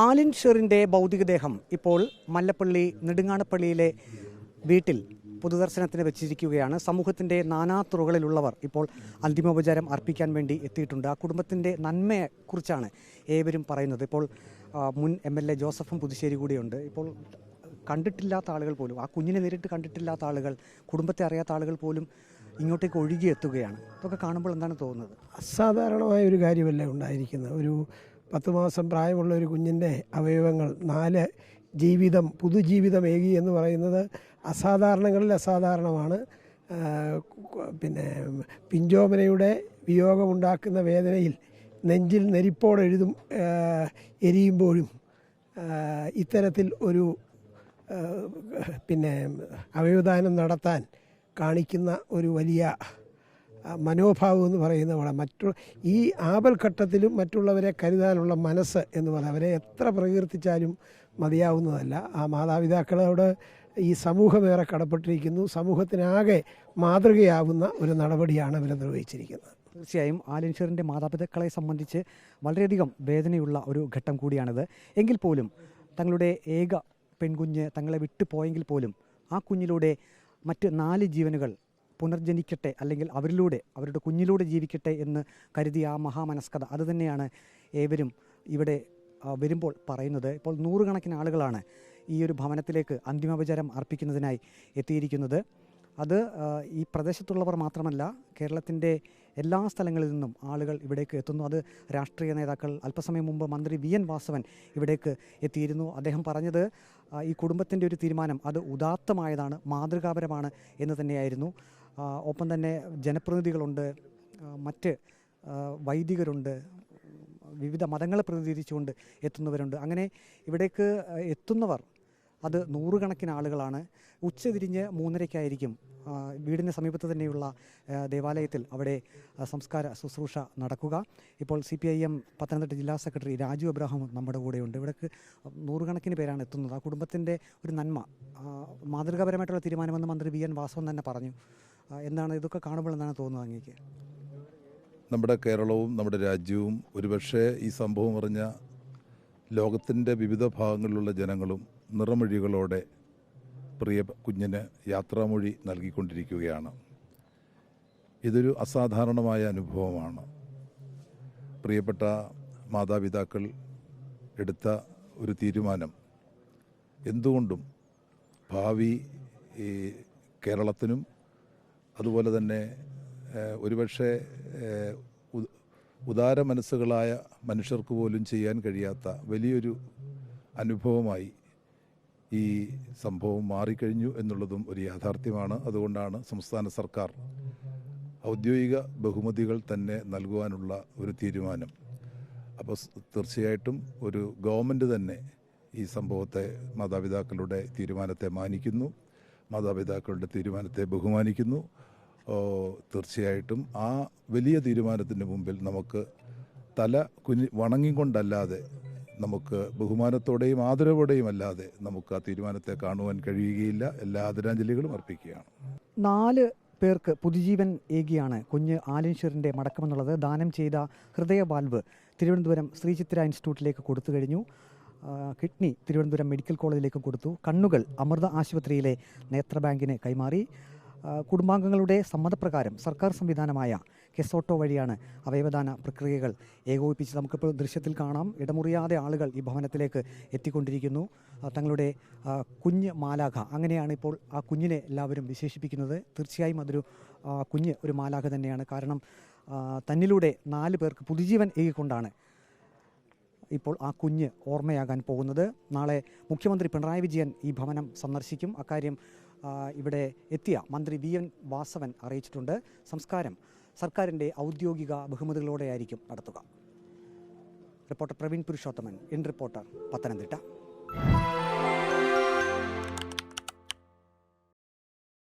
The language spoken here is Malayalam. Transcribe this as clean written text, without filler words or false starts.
ആലിൻ ഷെറിൻ്റെ ഭൗതികദേഹം ഇപ്പോൾ മല്ലപ്പള്ളി നെടുങ്ങാണപ്പള്ളിയിലെ വീട്ടിൽ പൊതുദർശനത്തിന് വെച്ചിരിക്കുകയാണ്. സമൂഹത്തിൻ്റെ നാനാതുറകളിലുള്ളവർ ഇപ്പോൾ അന്തിമോപചാരം അർപ്പിക്കാൻ വേണ്ടി എത്തിയിട്ടുണ്ട്. ആ കുടുംബത്തിൻ്റെ നന്മയെക്കുറിച്ചാണ് ഏവരും പറയുന്നത്. ഇപ്പോൾ മുൻ MLA ജോസഫും പുതുശ്ശേരി കൂടിയുണ്ട്. ഇപ്പോൾ കണ്ടിട്ടില്ലാത്ത ആളുകൾ പോലും, ആ കുഞ്ഞിനെ നേരിട്ട് കണ്ടിട്ടില്ലാത്ത ആളുകൾ, കുടുംബത്തെ അറിയാത്ത ആളുകൾ പോലും ഇങ്ങോട്ടേക്ക് ഒഴുകിയെത്തുകയാണ്. ഇതൊക്കെ കാണുമ്പോൾ എന്താണ് തോന്നുന്നത്? അസാധാരണമായ ഒരു കാര്യമല്ലേ ഉണ്ടായിരിക്കുന്നത്. ഒരു 10 മാസം പ്രായമുള്ള ഒരു കുഞ്ഞിൻ്റെ അവയവങ്ങൾ 4 പുതുജീവിതം ഏകി എന്ന് പറയുന്നത് അസാധാരണങ്ങളിൽ അസാധാരണമാണ്. പിന്നെ പിഞ്ചോമനയുടെ വിയോഗമുണ്ടാക്കുന്ന വേദനയിൽ നെഞ്ചിൽ നെരിപ്പോടെ എരിയുമ്പോഴും ഇത്തരത്തിൽ ഒരു അവയവദാനം നടത്താൻ കാണിക്കുന്ന ഒരു വലിയ മനോഭാവം എന്ന് പറയുന്നത് ഈ ആപൽഘട്ടത്തിലും മറ്റുള്ളവരെ കരുതാനുള്ള മനസ്സ് എന്ന് പറയുന്നത് അവരെ എത്ര പ്രകീർത്തിച്ചാലും മതിയാവുന്നതല്ല. ആ മാതാപിതാക്കളോട് ഈ സമൂഹമേറെ കടപ്പെട്ടിരിക്കുന്നു. സമൂഹത്തിനാകെ മാതൃകയാവുന്ന ഒരു നടപടിയാണ് അവർ നിർവഹിച്ചിരിക്കുന്നത്. തീർച്ചയായും ആലിൻ ഷെറിൻ്റെ മാതാപിതാക്കളെ സംബന്ധിച്ച് വളരെയധികം വേദനയുള്ള ഒരു ഘട്ടം കൂടിയാണിത്. എങ്കിൽ പോലും തങ്ങളുടെ ഏക പെൺകുഞ്ഞ് തങ്ങളെ വിട്ടുപോയെങ്കിൽ പോലും ആ കുഞ്ഞിലൂടെ മറ്റ് 4 ജീവനുകൾ പുനർജനിക്കട്ടെ, അല്ലെങ്കിൽ അവരുടെ കുഞ്ഞിലൂടെ ജീവിക്കട്ടെ എന്ന് കരുതിയ ആ മഹാമനസ്കത അതുതന്നെയാണ് ഏവരും ഇവിടെ വരുമ്പോൾ പറയുന്നത്. ഇപ്പോൾ 100 കണക്കിന് ആളുകളാണ് ഈ ഒരു ഭവനത്തിലേക്ക് അന്തിമോപചാരം അർപ്പിക്കുന്നതിനായി എത്തിയിരിക്കുന്നത്. അത് ഈ പ്രദേശത്തുള്ളവർ മാത്രമല്ല, കേരളത്തിൻ്റെ എല്ലാ സ്ഥലങ്ങളിൽ നിന്നും ആളുകൾ ഇവിടേക്ക് എത്തുന്നു. അത് രാഷ്ട്രീയ നേതാക്കൾ, അല്പസമയം മുമ്പ് മന്ത്രി VN വാസവൻ ഇവിടേക്ക് എത്തിയിരുന്നു. അദ്ദേഹം പറഞ്ഞത് ഈ കുടുംബത്തിൻ്റെ ഒരു തീരുമാനം അത് ഉദാത്തമായതാണ്, മാതൃകാപരമാണ് എന്ന് തന്നെയായിരുന്നു. ഒപ്പം തന്നെ ജനപ്രതിനിധികളുണ്ട്, മറ്റ് വൈദികരുണ്ട്, വിവിധ മതങ്ങളെ പ്രതിനിധീകരിച്ചുകൊണ്ട് എത്തുന്നവരുണ്ട്. അങ്ങനെ ഇവിടേക്ക് എത്തുന്നവർ അത് 100 കണക്കിന് ആളുകളാണ്. ഉച്ചതിരിഞ്ഞ് 3:30-ക്കായിരിക്കും വീടിന് സമീപത്ത് തന്നെയുള്ള ദേവാലയത്തിൽ അവിടെ സംസ്കാര ശുശ്രൂഷ നടക്കുക. ഇപ്പോൾ CPIM പത്തനംതിട്ട ജില്ലാ സെക്രട്ടറി രാജു അബ്രാഹാം നമ്മുടെ കൂടെയുണ്ട്. ഇവിടേക്ക് 100 കണക്കിന് പേരാണ് എത്തുന്നത്. ആ കുടുംബത്തിൻ്റെ ഒരു നന്മ, മാതൃകാപരമായിട്ടുള്ള തീരുമാനമെന്ന് മന്ത്രി VN വാസവൻ തന്നെ പറഞ്ഞു. എന്താണ് ഇതൊക്കെ കാണുമ്പോൾ എന്താണ് തോന്നുന്നത് അങ്ങേക്ക്? നമ്മുടെ കേരളവും നമ്മുടെ രാജ്യവും ഒരുപക്ഷെ ഈ സംഭവം അറിഞ്ഞ ലോകത്തിൻ്റെ വിവിധ ഭാഗങ്ങളിലുള്ള ജനങ്ങളും നിറമൊഴികളോടെ പ്രിയ കുഞ്ഞിന് യാത്രാമൊഴി നൽകിക്കൊണ്ടിരിക്കുകയാണ്. ഇതൊരു അസാധാരണമായ അനുഭവമാണ്. പ്രിയപ്പെട്ട മാതാപിതാക്കൾ എടുത്ത ഒരു തീരുമാനം എന്തുകൊണ്ടും ഭാവി കേരളത്തിനും അതുപോലെ തന്നെ ഒരുപക്ഷെ ഉദാര മനസ്സുകളായ മനുഷ്യർക്ക് പോലും ചെയ്യാൻ കഴിയാത്ത വലിയൊരു അനുഭവമായി ഈ സംഭവം മാറിക്കഴിഞ്ഞു എന്നുള്ളതും ഒരു യാഥാർത്ഥ്യമാണ്. അതുകൊണ്ടാണ് സംസ്ഥാന സർക്കാർ ഔദ്യോഗിക ബഹുമതികൾ തന്നെ നൽകുവാനുള്ള ഒരു തീരുമാനം. അപ്പോൾ തീർച്ചയായിട്ടും ഒരു ഗവൺമെൻറ് തന്നെ ഈ സംഭവത്തെ, മാതാപിതാക്കളുടെ തീരുമാനത്തെ മാനിക്കുന്നു, മാതാപിതാക്കളുടെ തീരുമാനത്തെ ബഹുമാനിക്കുന്നു. തീർച്ചയായിട്ടും ആ വലിയ തീരുമാനത്തിന് മുമ്പിൽ നമുക്ക് തല വണങ്ങിക്കൊണ്ടല്ലാതെ, നമുക്ക് ബഹുമാനത്തോടെയും ആദരവോടെയും അല്ലാതെ നമുക്ക് ആ തീരുമാനത്തെ കാണുവാൻ കഴിയുകയില്ല. എല്ലാ ആദരാഞ്ജലികളും അർപ്പിക്കുകയാണ്. 4 പേർക്ക് പുതുജീവൻ ഏകിയാണ് കുഞ്ഞ് ആലിൻ ഷെറിൻ്റെ മടക്കമെന്നുള്ളത്. ദാനം ചെയ്ത ഹൃദയ വാൽവ് തിരുവനന്തപുരം ശ്രീചിത്ര ഇൻസ്റ്റിറ്റ്യൂട്ടിലേക്ക് കൊടുത്തു കഴിഞ്ഞു. കിഡ്നി തിരുവനന്തപുരം മെഡിക്കൽ കോളേജിലേക്ക് കൊടുത്തു. കണ്ണുകൾ അമൃത ആശുപത്രിയിലെ നേത്ര ബാങ്കിന് കൈമാറി. കുടുംബാംഗങ്ങളുടെ സമ്മതപ്രകാരം സർക്കാർ സംവിധാനമായ കെസോട്ടോ വഴിയാണ് അവയവദാന പ്രക്രിയകൾ ഏകോപിപ്പിച്ച് നമുക്കിപ്പോൾ ദൃശ്യത്തിൽ കാണാം. ഇടമുറിയാതെ ആളുകൾ ഈ ഭവനത്തിലേക്ക് എത്തിക്കൊണ്ടിരിക്കുന്നു. തങ്ങളുടെ കുഞ്ഞ് മാലാഖ, അങ്ങനെയാണ് ഇപ്പോൾ ആ കുഞ്ഞിനെ എല്ലാവരും വിശേഷിപ്പിക്കുന്നത്. തീർച്ചയായും അതൊരു കുഞ്ഞ് ഒരു മാലാഖ തന്നെയാണ്. കാരണം തന്നിലൂടെ 4 പേർക്ക് പുതുജീവൻ ഏകിക്കൊണ്ടാണ് ഇപ്പോൾ ആ കുഞ്ഞ് ഓർമ്മയാകാൻ പോകുന്നത്. നാളെ മുഖ്യമന്ത്രി പിണറായി വിജയൻ ഈ ഭവനം സന്ദർശിക്കും. അക്കാര്യം ഇവിടെ എത്തിയ മന്ത്രി VN വാസവൻ അറിയിച്ചിട്ടുണ്ട്. സംസ്കാരം സർക്കാരിൻ്റെ ഔദ്യോഗിക ബഹുമതികളോടെയായിരിക്കും നടത്തുക. Reporter Praveen Purushothaman, in reporter, Pathanamthitta.